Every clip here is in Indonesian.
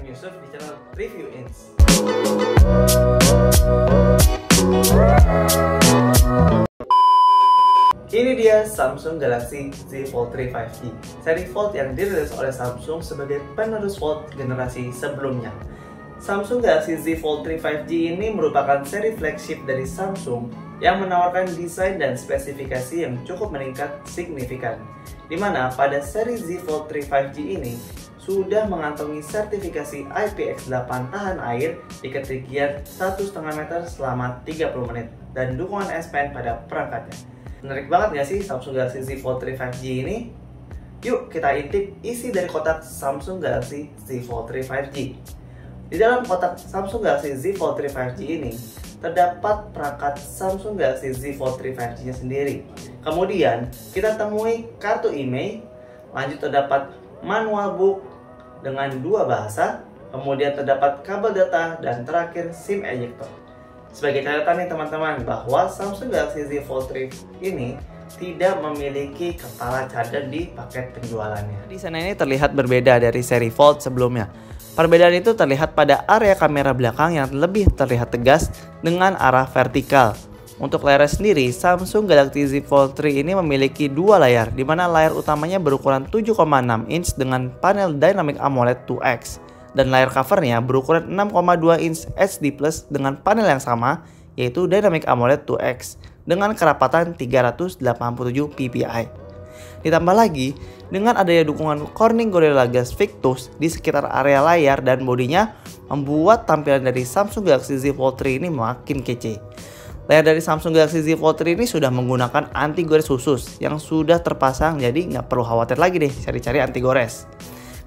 Yusuf di channel Review Ins. Ini dia Samsung Galaxy Z Fold 3 5G, seri Fold yang dirilis oleh Samsung sebagai penerus Fold generasi sebelumnya. Samsung Galaxy Z Fold 3 5G ini merupakan seri flagship dari Samsung yang menawarkan desain dan spesifikasi yang cukup meningkat signifikan, di mana pada seri Z Fold 3 5G ini sudah mengantongi sertifikasi IPX8 tahan air di ketinggian 1,5 meter selama 30 menit dan dukungan S Pen pada perangkatnya. Menarik banget gak sih Samsung Galaxy Z Fold 3 5G ini? Yuk kita intip isi dari kotak Samsung Galaxy Z Fold 3 5G. Di dalam kotak Samsung Galaxy Z Fold 3 5G ini terdapat perangkat Samsung Galaxy Z Fold 3 5G nya sendiri. Kemudian kita temui kartu IMEI, lanjut terdapat manual book dengan 2 bahasa, kemudian terdapat kabel data, dan terakhir SIM ejector. Sebagai catatan nih teman-teman, bahwa Samsung Galaxy Z Fold 3 ini tidak memiliki kepala charger di paket penjualannya. Desain ini terlihat berbeda dari seri Fold sebelumnya. Perbedaan itu terlihat pada area kamera belakang yang lebih terlihat tegas dengan arah vertikal. Untuk layar sendiri, Samsung Galaxy Z Fold 3 ini memiliki 2 layar, di mana layar utamanya berukuran 7,6 inch dengan panel Dynamic AMOLED 2X, dan layar covernya berukuran 6,2 inch HD Plus dengan panel yang sama, yaitu Dynamic AMOLED 2X dengan kerapatan 387 ppi. Ditambah lagi, dengan adanya dukungan Corning Gorilla Glass Victus di sekitar area layar dan bodinya, membuat tampilan dari Samsung Galaxy Z Fold 3 ini makin kece. Layar dari Samsung Galaxy Z Fold 3 ini sudah menggunakan anti gores khusus yang sudah terpasang, jadi nggak perlu khawatir lagi deh cari-cari anti gores.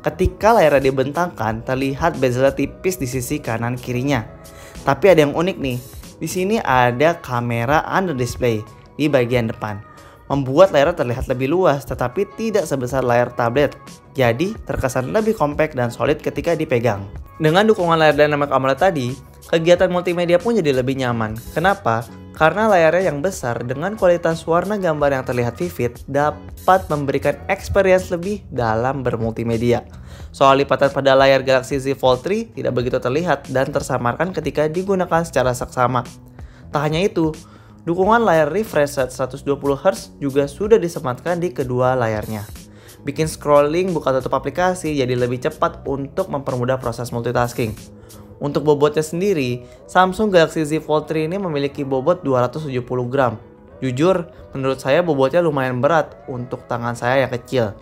Ketika layarnya dibentangkan, terlihat bezelnya tipis di sisi kanan kirinya. Tapi ada yang unik nih, di sini ada kamera under display di bagian depan, membuat layarnya terlihat lebih luas tetapi tidak sebesar layar tablet. Jadi terkesan lebih kompak dan solid ketika dipegang. Dengan dukungan layar Dynamic AMOLED tadi, kegiatan multimedia pun jadi lebih nyaman. Kenapa? Karena layarnya yang besar dengan kualitas warna gambar yang terlihat vivid dapat memberikan experience lebih dalam bermultimedia. Soal lipatan pada layar Galaxy Z Fold 3 tidak begitu terlihat dan tersamarkan ketika digunakan secara seksama. Tak hanya itu, dukungan layar refresh rate 120Hz juga sudah disematkan di kedua layarnya. Bikin scrolling buka tutup aplikasi jadi lebih cepat untuk mempermudah proses multitasking. Untuk bobotnya sendiri, Samsung Galaxy Z Fold 3 ini memiliki bobot 270 gram. Jujur, menurut saya bobotnya lumayan berat untuk tangan saya yang kecil.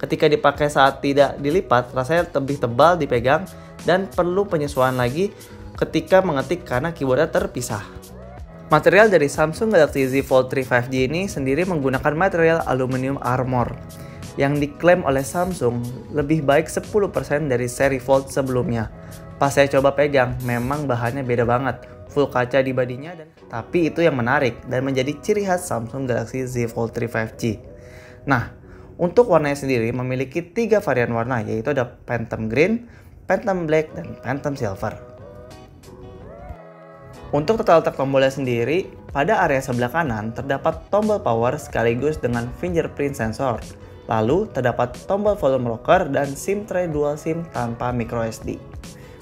Ketika dipakai saat tidak dilipat, rasanya lebih tebal dipegang dan perlu penyesuaian lagi ketika mengetik karena keyboardnya terpisah. Material dari Samsung Galaxy Z Fold 3 5G ini sendiri menggunakan material aluminium armor yang diklaim oleh Samsung lebih baik 10% dari seri Fold sebelumnya. Pas saya coba pegang, memang bahannya beda banget, full kaca di badinya, tapi itu yang menarik dan menjadi ciri khas Samsung Galaxy Z Fold 3 5G. Nah, untuk warnanya sendiri memiliki 3 varian warna, yaitu ada Phantom Green, Phantom Black, dan Phantom Silver. Untuk tata letak tombolnya sendiri, pada area sebelah kanan terdapat tombol power sekaligus dengan fingerprint sensor. Lalu terdapat tombol volume rocker dan SIM tray dual SIM tanpa microSD.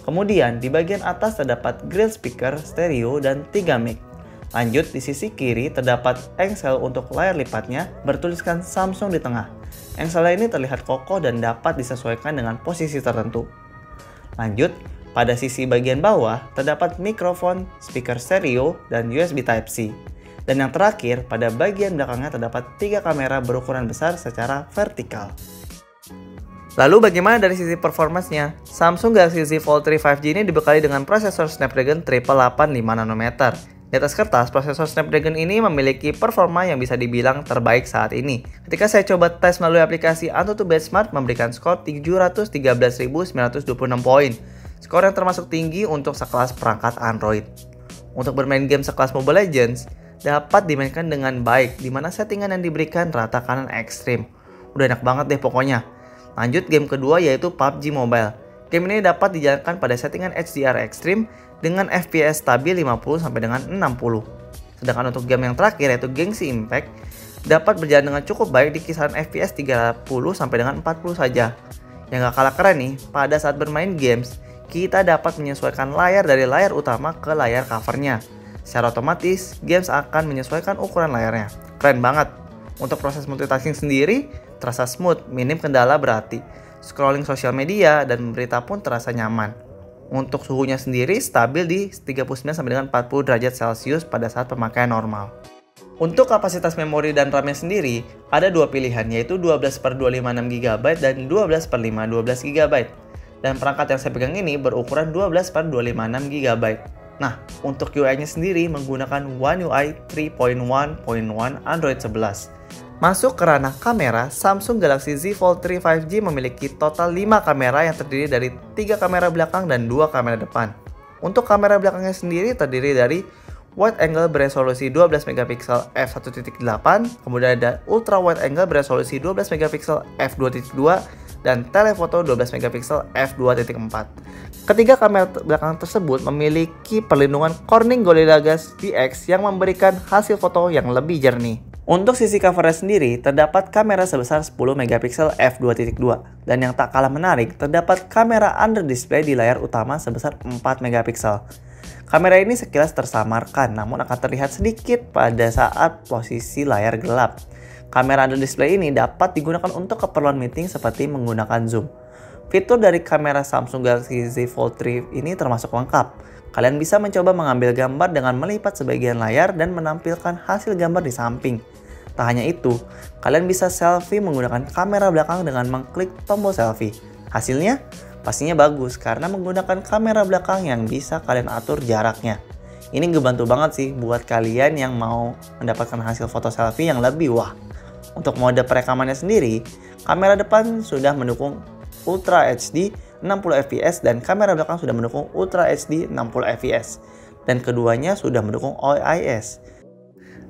Kemudian di bagian atas terdapat grill speaker stereo dan 3 mic. Lanjut di sisi kiri terdapat engsel untuk layar lipatnya bertuliskan Samsung di tengah. Engselnya ini terlihat kokoh dan dapat disesuaikan dengan posisi tertentu. Lanjut, pada sisi bagian bawah terdapat mikrofon, speaker stereo, dan USB Type-C. Dan yang terakhir, pada bagian belakangnya terdapat 3 kamera berukuran besar secara vertikal. Lalu bagaimana dari sisi performance-nya? Samsung Galaxy Z Fold 3 5G ini dibekali dengan prosesor Snapdragon 885 nanometer. Di atas kertas, prosesor Snapdragon ini memiliki performa yang bisa dibilang terbaik saat ini. Ketika saya coba tes melalui aplikasi AnTuTu Benchmark memberikan skor 713.926 poin. Skor yang termasuk tinggi untuk sekelas perangkat Android. Untuk bermain game sekelas Mobile Legends, dapat dimainkan dengan baik, dimana settingan yang diberikan rata kanan ekstrim. Udah enak banget deh pokoknya. Lanjut game kedua yaitu PUBG Mobile. Game ini dapat dijalankan pada settingan HDR ekstrim dengan FPS stabil 50 sampai dengan 60. Sedangkan untuk game yang terakhir yaitu Genshin Impact dapat berjalan dengan cukup baik di kisaran FPS 30 sampai dengan 40 saja. Yang gak kalah keren nih, pada saat bermain games, kita dapat menyesuaikan layar dari layar utama ke layar covernya. Secara otomatis, games akan menyesuaikan ukuran layarnya. Keren banget. Untuk proses multitasking sendiri, terasa smooth, minim kendala berarti. Scrolling sosial media dan berita pun terasa nyaman. Untuk suhunya sendiri stabil di 39 sampai dengan 40 derajat Celcius pada saat pemakaian normal. Untuk kapasitas memori dan RAM-nya sendiri, ada dua pilihan, yaitu 12/256 GB dan 12/512 GB. Dan perangkat yang saya pegang ini berukuran 12/256 GB. Nah, untuk UI-nya sendiri menggunakan One UI 3.1.1 Android 11. Masuk ke ranah kamera, Samsung Galaxy Z Fold 3 5G memiliki total 5 kamera yang terdiri dari 3 kamera belakang dan 2 kamera depan. Untuk kamera belakangnya sendiri terdiri dari wide angle beresolusi 12 MP f1.8, kemudian ada ultra wide angle beresolusi 12 MP f2.2, dan telefoto 12 MP f2.4. Ketiga kamera belakang tersebut memiliki perlindungan Corning Gorilla Glass DX yang memberikan hasil foto yang lebih jernih. Untuk sisi covernya sendiri, terdapat kamera sebesar 10 MP f2.2, dan yang tak kalah menarik, terdapat kamera under display di layar utama sebesar 4 MP. Kamera ini sekilas tersamarkan, namun akan terlihat sedikit pada saat posisi layar gelap. Kamera under display ini dapat digunakan untuk keperluan meeting seperti menggunakan zoom. Fitur dari kamera Samsung Galaxy Z Fold 3 ini termasuk lengkap. Kalian bisa mencoba mengambil gambar dengan melipat sebagian layar dan menampilkan hasil gambar di samping. Tak hanya itu, kalian bisa selfie menggunakan kamera belakang dengan mengklik tombol selfie. Hasilnya pastinya bagus karena menggunakan kamera belakang yang bisa kalian atur jaraknya. Ini ngebantu banget sih buat kalian yang mau mendapatkan hasil foto selfie yang lebih wah. Untuk mode perekamannya sendiri, kamera depan sudah mendukung Ultra HD 60 fps dan kamera belakang sudah mendukung Ultra HD 60 fps. Dan keduanya sudah mendukung OIS.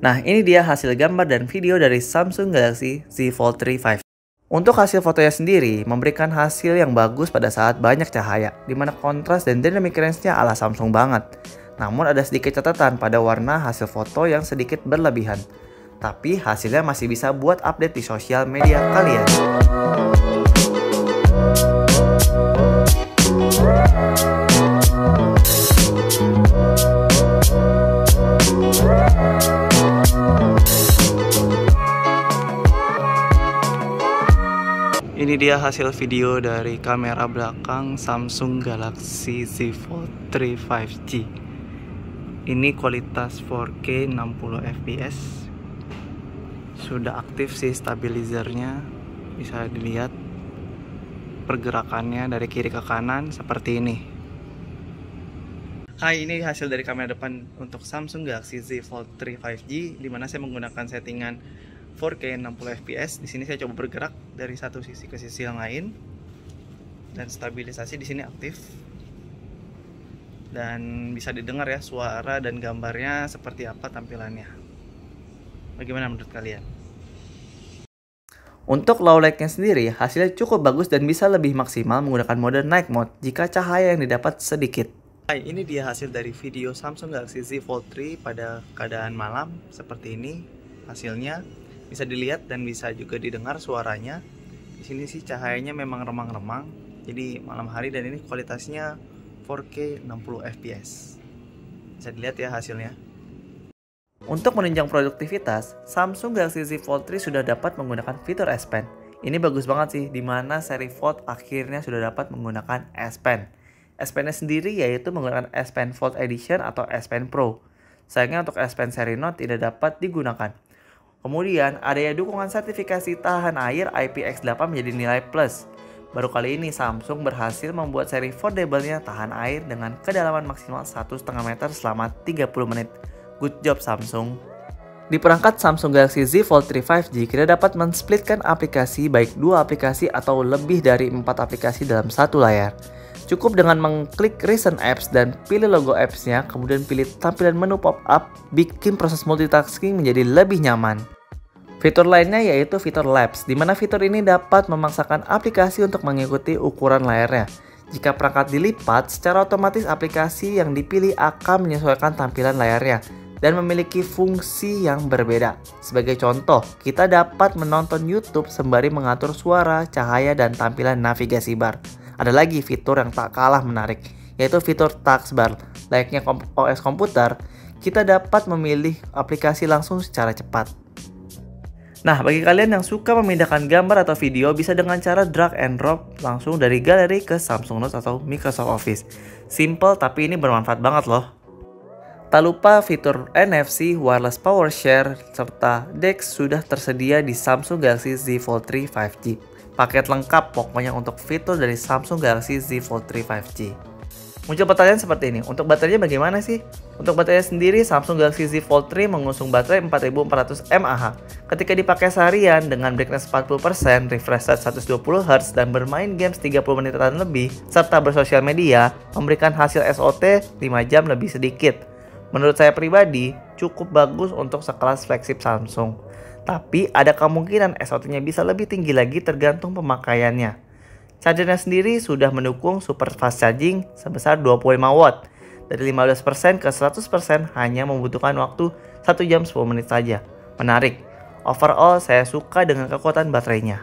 Nah, ini dia hasil gambar dan video dari Samsung Galaxy Z Fold 3 5G. Untuk hasil fotonya sendiri, memberikan hasil yang bagus pada saat banyak cahaya, dimana kontras dan dynamic range-nya ala Samsung banget. Namun ada sedikit catatan pada warna hasil foto yang sedikit berlebihan. Tapi hasilnya masih bisa buat update di sosial media kalian. Ini dia hasil video dari kamera belakang Samsung Galaxy Z Fold 3 5G. Ini kualitas 4K 60 fps. Sudah aktif sih stabilizernya. Bisa dilihat pergerakannya dari kiri ke kanan seperti ini. Hai, ini hasil dari kamera depan untuk Samsung Galaxy Z Fold 3 5G, dimana saya menggunakan settingan 4K 60 fps. Di sini saya coba bergerak dari satu sisi ke sisi yang lain, dan stabilisasi di sini aktif, dan bisa didengar ya suara dan gambarnya seperti apa tampilannya. Bagaimana menurut kalian? Untuk low light-nya sendiri, hasilnya cukup bagus dan bisa lebih maksimal menggunakan mode night mode jika cahaya yang didapat sedikit. Hai, ini dia hasil dari video Samsung Galaxy Z Fold 3 pada keadaan malam seperti ini. Hasilnya bisa dilihat dan bisa juga didengar suaranya. Di sini sih cahayanya memang remang-remang, jadi malam hari, dan ini kualitasnya 4K 60 fps. Bisa dilihat ya hasilnya. Untuk menunjang produktivitas, Samsung Galaxy Z Fold 3 sudah dapat menggunakan fitur S Pen. Ini bagus banget sih, dimana seri Fold akhirnya sudah dapat menggunakan S Pen. S Pen-nya sendiri yaitu menggunakan S Pen Fold Edition atau S Pen Pro. Sayangnya untuk S Pen seri Note tidak dapat digunakan. Kemudian adanya dukungan sertifikasi tahan air IPX8 menjadi nilai plus. Baru kali ini Samsung berhasil membuat seri foldable-nya tahan air dengan kedalaman maksimal 1,5 meter selama 30 menit. Good job Samsung. Di perangkat Samsung Galaxy Z Fold 3 5G, kita dapat mensplitkan aplikasi baik 2 aplikasi atau lebih dari 4 aplikasi dalam satu layar. Cukup dengan mengklik Recent Apps dan pilih logo apps-nya, kemudian pilih tampilan menu pop-up, bikin proses multitasking menjadi lebih nyaman. Fitur lainnya yaitu fitur Labs, di mana fitur ini dapat memaksakan aplikasi untuk mengikuti ukuran layarnya. Jika perangkat dilipat, secara otomatis aplikasi yang dipilih akan menyesuaikan tampilan layarnya dan memiliki fungsi yang berbeda. Sebagai contoh, kita dapat menonton YouTube sembari mengatur suara, cahaya, dan tampilan navigasi bar. Ada lagi fitur yang tak kalah menarik, yaitu fitur taskbar. Layaknya OS komputer, kita dapat memilih aplikasi langsung secara cepat. Nah, bagi kalian yang suka memindahkan gambar atau video, bisa dengan cara drag and drop langsung dari galeri ke Samsung Notes atau Microsoft Office. Simple, tapi ini bermanfaat banget loh. Tak lupa fitur NFC, wireless power share, serta DeX sudah tersedia di Samsung Galaxy Z Fold 3 5G. Paket lengkap pokoknya untuk fitur dari Samsung Galaxy Z Fold 3 5G. Muncul pertanyaan seperti ini, untuk baterainya bagaimana sih? Untuk baterainya sendiri, Samsung Galaxy Z Fold 3 mengusung baterai 4400 mAh. Ketika dipakai seharian dengan brightness 40%, refresh rate 120Hz, dan bermain games 30 menitan lebih, serta bersosial media, memberikan hasil SOT 5 jam lebih sedikit. Menurut saya pribadi, cukup bagus untuk sekelas flagship Samsung. Tapi ada kemungkinan SOT-nya bisa lebih tinggi lagi tergantung pemakaiannya. Chargernya sendiri sudah mendukung super fast charging sebesar 25 watt. Dari 15% ke 100% hanya membutuhkan waktu 1 jam 10 menit saja. Menarik. Overall, saya suka dengan kekuatan baterainya.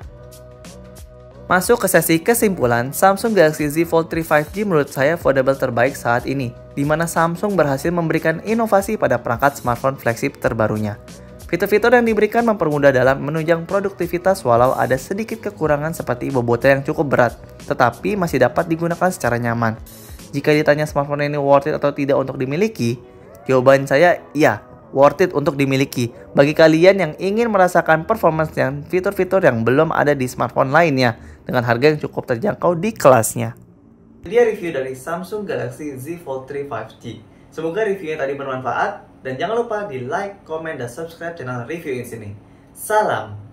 Masuk ke sesi kesimpulan, Samsung Galaxy Z Fold 3 5G menurut saya foldable terbaik saat ini, di mana Samsung berhasil memberikan inovasi pada perangkat smartphone flagship terbarunya. Fitur-fitur yang diberikan mempermudah dalam menunjang produktivitas walau ada sedikit kekurangan seperti bobotnya yang cukup berat, tetapi masih dapat digunakan secara nyaman. Jika ditanya smartphone ini worth it atau tidak untuk dimiliki, jawaban saya iya, worth it untuk dimiliki. Bagi kalian yang ingin merasakan performance dan fitur-fitur yang belum ada di smartphone lainnya, dengan harga yang cukup terjangkau di kelasnya. Dia review dari Samsung Galaxy Z Fold 3 5G. Semoga reviewnya tadi bermanfaat. Dan jangan lupa di like, komen, dan subscribe channel review ini. Salam!